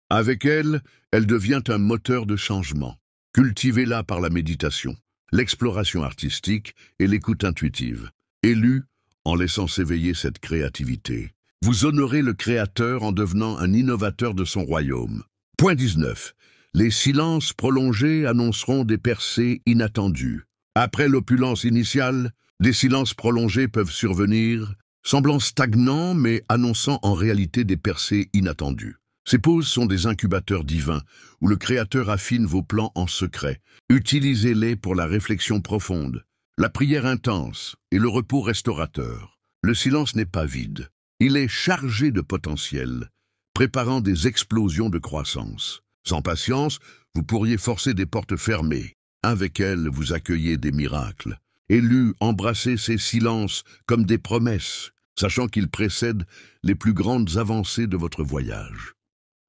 Avec elle, elle devient un moteur de changement. Cultivez-la par la méditation, l'exploration artistique et l'écoute intuitive. Élu, en laissant s'éveiller cette créativité, vous honorez le Créateur en devenant un innovateur de son royaume. Point 19. Les silences prolongés annonceront des percées inattendues. Après l'opulence initiale, des silences prolongés peuvent survenir, semblant stagnants mais annonçant en réalité des percées inattendues. Ces pauses sont des incubateurs divins, où le Créateur affine vos plans en secret. Utilisez-les pour la réflexion profonde, la prière intense et le repos restaurateur. Le silence n'est pas vide, il est chargé de potentiel, préparant des explosions de croissance. Sans patience, vous pourriez forcer des portes fermées. Avec elles, vous accueillez des miracles. Élu, embrassez ces silences comme des promesses, sachant qu'ils précèdent les plus grandes avancées de votre voyage.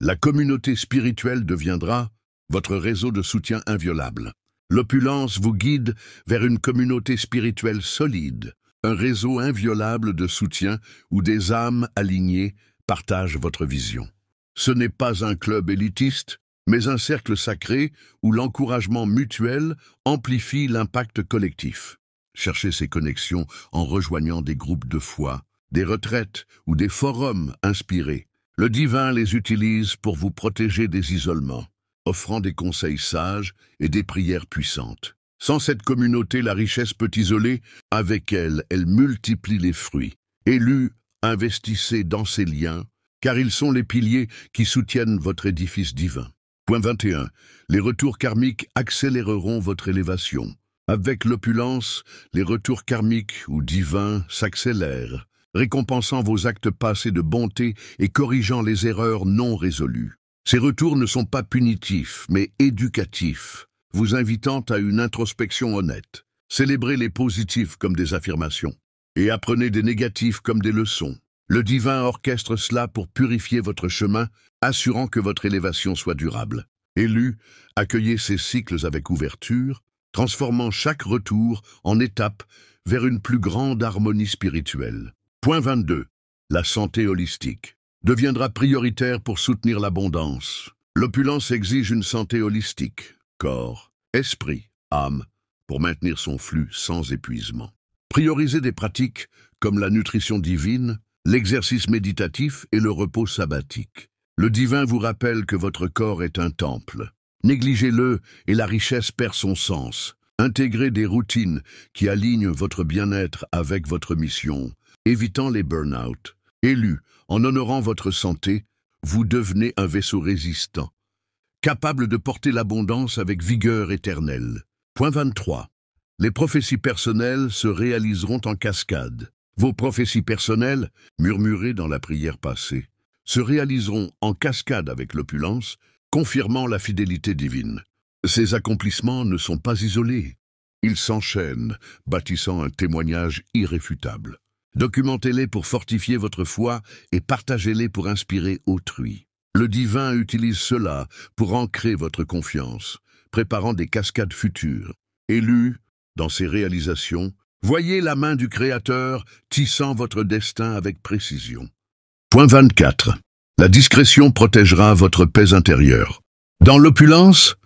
La communauté spirituelle deviendra votre réseau de soutien inviolable. L'opulence vous guide vers une communauté spirituelle solide, un réseau inviolable de soutien où des âmes alignées partagent votre vision. Ce n'est pas un club élitiste, mais un cercle sacré où l'encouragement mutuel amplifie l'impact collectif. Cherchez ces connexions en rejoignant des groupes de foi, des retraites ou des forums inspirés. Le divin les utilise pour vous protéger des isolements, offrant des conseils sages et des prières puissantes. Sans cette communauté, la richesse peut isoler. Avec elle, elle multiplie les fruits. Élu, investissez dans ces liens, car ils sont les piliers qui soutiennent votre édifice divin. Point 21. Les retours karmiques accéléreront votre élévation. Avec l'opulence, les retours karmiques ou divins s'accélèrent, récompensant vos actes passés de bonté et corrigeant les erreurs non résolues. Ces retours ne sont pas punitifs, mais éducatifs, vous invitant à une introspection honnête. Célébrez les positifs comme des affirmations, et apprenez des négatifs comme des leçons. Le divin orchestre cela pour purifier votre chemin, assurant que votre élévation soit durable. Élu, accueillez ces cycles avec ouverture, transformant chaque retour en étape vers une plus grande harmonie spirituelle. Point 22. La santé holistique deviendra prioritaire pour soutenir l'abondance. L'opulence exige une santé holistique, corps, esprit, âme, pour maintenir son flux sans épuisement. Priorisez des pratiques comme la nutrition divine, l'exercice méditatif et le repos sabbatique. Le divin vous rappelle que votre corps est un temple. Négligez-le et la richesse perd son sens. Intégrez des routines qui alignent votre bien-être avec votre mission, évitant les burn-out. Élu, en honorant votre santé, vous devenez un vaisseau résistant, capable de porter l'abondance avec vigueur éternelle. Point 23. Les prophéties personnelles se réaliseront en cascade. Vos prophéties personnelles, murmurées dans la prière passée, se réaliseront en cascade avec l'opulence, confirmant la fidélité divine. Ces accomplissements ne sont pas isolés. Ils s'enchaînent, bâtissant un témoignage irréfutable. Documentez-les pour fortifier votre foi et partagez-les pour inspirer autrui. Le divin utilise cela pour ancrer votre confiance, préparant des cascades futures. Élu, dans ses réalisations, voyez la main du Créateur tissant votre destin avec précision. Point 24. La discrétion protégera votre paix intérieure. Dans l'opulence,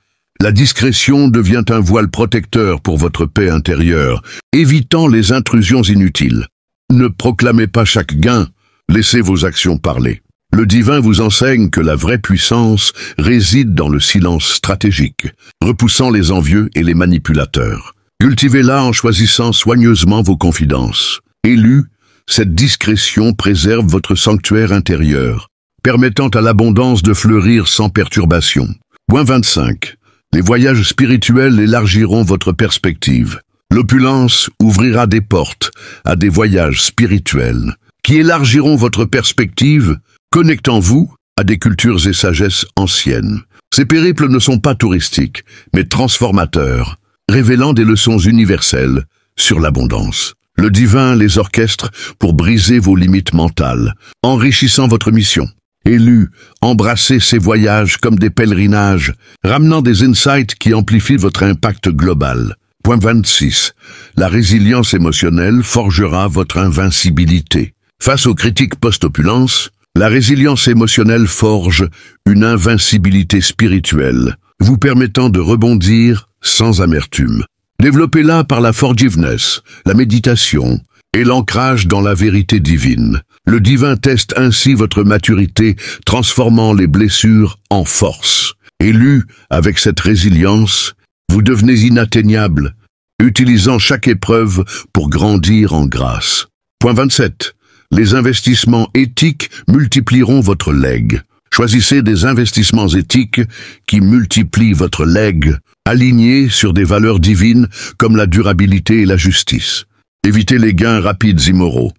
la discrétion devient un voile protecteur pour votre paix intérieure, évitant les intrusions inutiles. Ne proclamez pas chaque gain, laissez vos actions parler. Le divin vous enseigne que la vraie puissance réside dans le silence stratégique, repoussant les envieux et les manipulateurs. Cultivez-la en choisissant soigneusement vos confidences. Élu, cette discrétion préserve votre sanctuaire intérieur, permettant à l'abondance de fleurir sans perturbation. Point 25. Les voyages spirituels élargiront votre perspective. L'opulence ouvrira des portes à des voyages spirituels qui élargiront votre perspective, connectant vous à des cultures et sagesses anciennes. Ces périples ne sont pas touristiques, mais transformateurs, révélant des leçons universelles sur l'abondance. Le divin les orchestre pour briser vos limites mentales, enrichissant votre mission. Élu, embrassez ces voyages comme des pèlerinages, ramenant des insights qui amplifient votre impact global. Point 26. La résilience émotionnelle forgera votre invincibilité. Face aux critiques post-opulence, la résilience émotionnelle forge une invincibilité spirituelle, vous permettant de rebondir sans amertume. Développez-la par la forgiveness, la méditation et l'ancrage dans la vérité divine. Le divin teste ainsi votre maturité, transformant les blessures en force. Élu avec cette résilience, vous devenez inatteignable, utilisant chaque épreuve pour grandir en grâce. Point 27. Les investissements éthiques multiplieront votre legs. Choisissez des investissements éthiques qui multiplient votre legs, alignés sur des valeurs divines comme la durabilité et la justice. Évitez les gains rapides immoraux.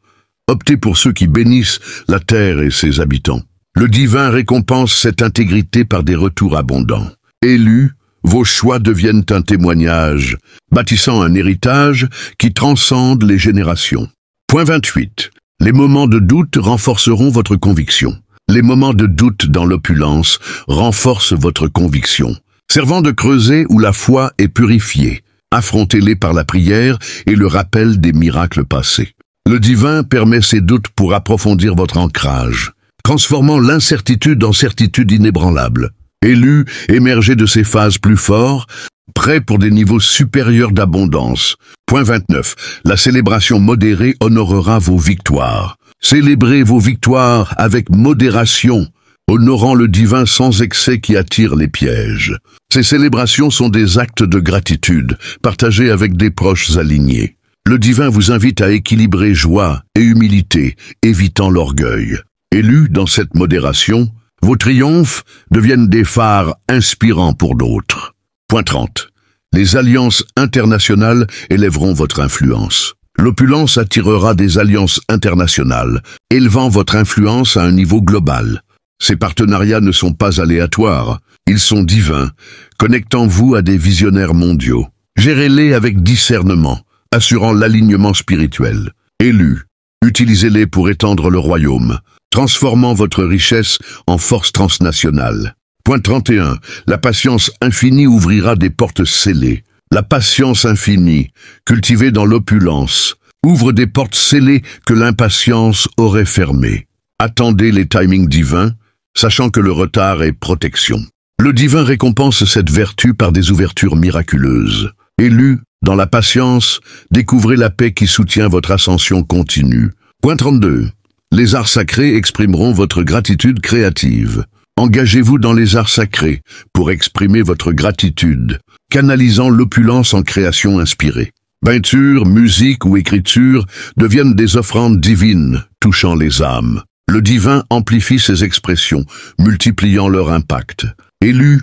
Optez pour ceux qui bénissent la terre et ses habitants. Le divin récompense cette intégrité par des retours abondants. Élu, vos choix deviennent un témoignage, bâtissant un héritage qui transcende les générations. Point 28. Les moments de doute renforceront votre conviction. Les moments de doute dans l'opulence renforcent votre conviction, servant de creuset où la foi est purifiée. Affrontez-les par la prière et le rappel des miracles passés. Le divin permet ces doutes pour approfondir votre ancrage, transformant l'incertitude en certitude inébranlable. Élu, émergez de ces phases plus forts, prêt pour des niveaux supérieurs d'abondance. Point 29. La célébration modérée honorera vos victoires. Célébrez vos victoires avec modération, honorant le divin sans excès qui attire les pièges. Ces célébrations sont des actes de gratitude, partagés avec des proches alignés. Le divin vous invite à équilibrer joie et humilité, évitant l'orgueil. Élu dans cette modération, Vos triomphes deviennent des phares inspirants pour d'autres. Point 30. Les alliances internationales élèveront votre influence. L'opulence attirera des alliances internationales, élevant votre influence à un niveau global. Ces partenariats ne sont pas aléatoires, ils sont divins, connectant vous à des visionnaires mondiaux. Gérez-les avec discernement, assurant l'alignement spirituel. Élus, utilisez-les pour étendre le royaume, transformant votre richesse en force transnationale. Point 31. La patience infinie ouvrira des portes scellées. La patience infinie, cultivée dans l'opulence, ouvre des portes scellées que l'impatience aurait fermées. Attendez les timings divins, sachant que le retard est protection. Le divin récompense cette vertu par des ouvertures miraculeuses. Élus, dans la patience, découvrez la paix qui soutient votre ascension continue. Point 32. Les arts sacrés exprimeront votre gratitude créative. Engagez-vous dans les arts sacrés pour exprimer votre gratitude, canalisant l'opulence en création inspirée. Peinture, musique ou écriture deviennent des offrandes divines, touchant les âmes. Le divin amplifie ces expressions, multipliant leur impact. Élus,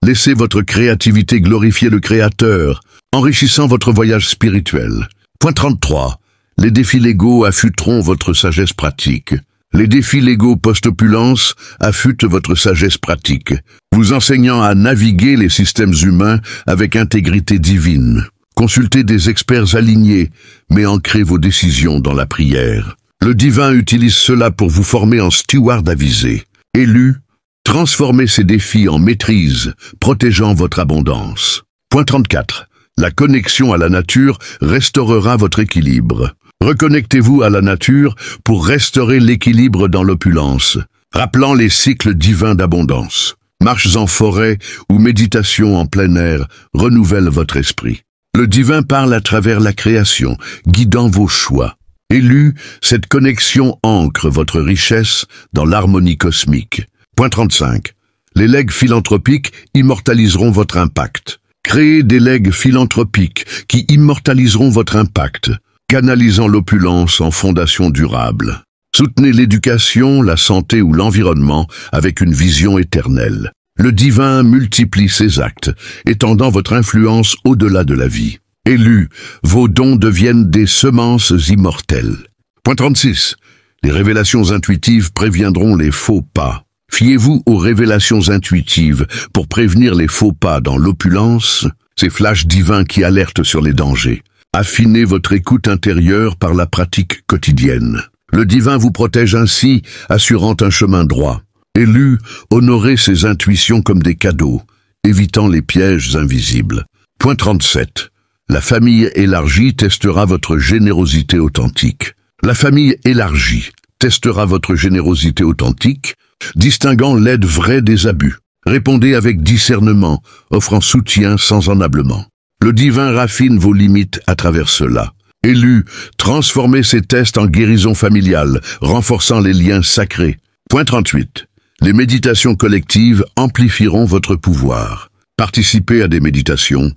laissez votre créativité glorifier le Créateur, enrichissant votre voyage spirituel. Point 33. Les défis légaux affûteront votre sagesse pratique. Les défis légaux post-opulence affûtent votre sagesse pratique, vous enseignant à naviguer les systèmes humains avec intégrité divine. Consultez des experts alignés, mais ancrez vos décisions dans la prière. Le divin utilise cela pour vous former en steward avisé. Élu, transformez ces défis en maîtrise, protégeant votre abondance. Point 34. La connexion à la nature restaurera votre équilibre. Reconnectez-vous à la nature pour restaurer l'équilibre dans l'opulence, rappelant les cycles divins d'abondance. Marches en forêt ou méditation en plein air renouvellent votre esprit. Le divin parle à travers la création, guidant vos choix. Élu, cette connexion ancre votre richesse dans l'harmonie cosmique. Point 35. Les legs philanthropiques immortaliseront votre impact. Créez des legs philanthropiques qui immortaliseront votre impact, canalisant l'opulence en fondation durable. Soutenez l'éducation, la santé ou l'environnement avec une vision éternelle. Le divin multiplie ses actes, étendant votre influence au-delà de la vie. Élus, vos dons deviennent des semences immortelles. Point 36. Les révélations intuitives préviendront les faux pas. Fiez-vous aux révélations intuitives pour prévenir les faux pas dans l'opulence, ces flashs divins qui alertent sur les dangers. Affinez votre écoute intérieure par la pratique quotidienne. Le divin vous protège ainsi, assurant un chemin droit. Élu, honorez ces intuitions comme des cadeaux, évitant les pièges invisibles. Point 37. La famille élargie testera votre générosité authentique. La famille élargie testera votre générosité authentique, distinguant l'aide vraie des abus. Répondez avec discernement, offrant soutien sans ennablement. Le divin raffine vos limites à travers cela. Élu, transformez ces tests en guérison familiale, renforçant les liens sacrés. Point 38. Les méditations collectives amplifieront votre pouvoir. Participez à des méditations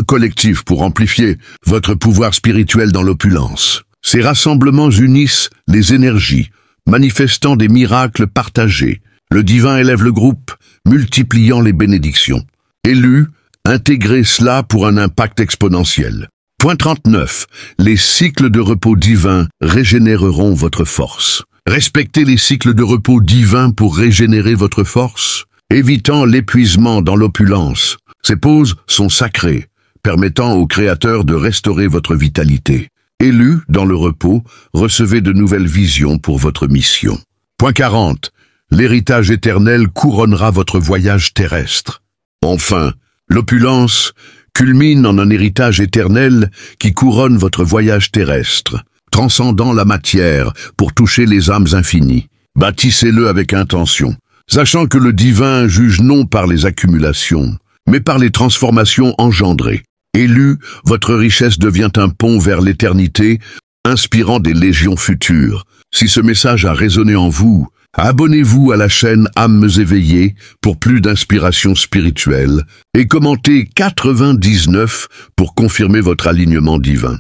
collectives pour amplifier votre pouvoir spirituel dans l'opulence. Ces rassemblements unissent les énergies, manifestant des miracles partagés. Le divin élève le groupe, multipliant les bénédictions. Élu, intégrez cela pour un impact exponentiel. Point 39. Les cycles de repos divins régénéreront votre force. Respectez les cycles de repos divins pour régénérer votre force, évitant l'épuisement dans l'opulence. Ces pauses sont sacrées, permettant au Créateur de restaurer votre vitalité. Élu dans le repos, recevez de nouvelles visions pour votre mission. Point 40. L'héritage éternel couronnera votre voyage terrestre. Enfin, l'opulence culmine en un héritage éternel qui couronne votre voyage terrestre, transcendant la matière pour toucher les âmes infinies. Bâtissez-le avec intention, sachant que le divin juge non par les accumulations, mais par les transformations engendrées. Élu, votre richesse devient un pont vers l'éternité, inspirant des légions futures. Si ce message a résonné en vous, abonnez-vous à la chaîne Âmes éveillées pour plus d'inspiration spirituelle et commentez 99 pour confirmer votre alignement divin.